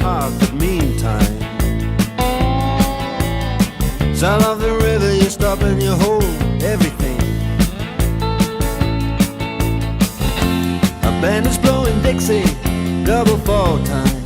heart, but meantime, sound of the river, you stop and you hold everything. A band is blowing Dixie, double fall time.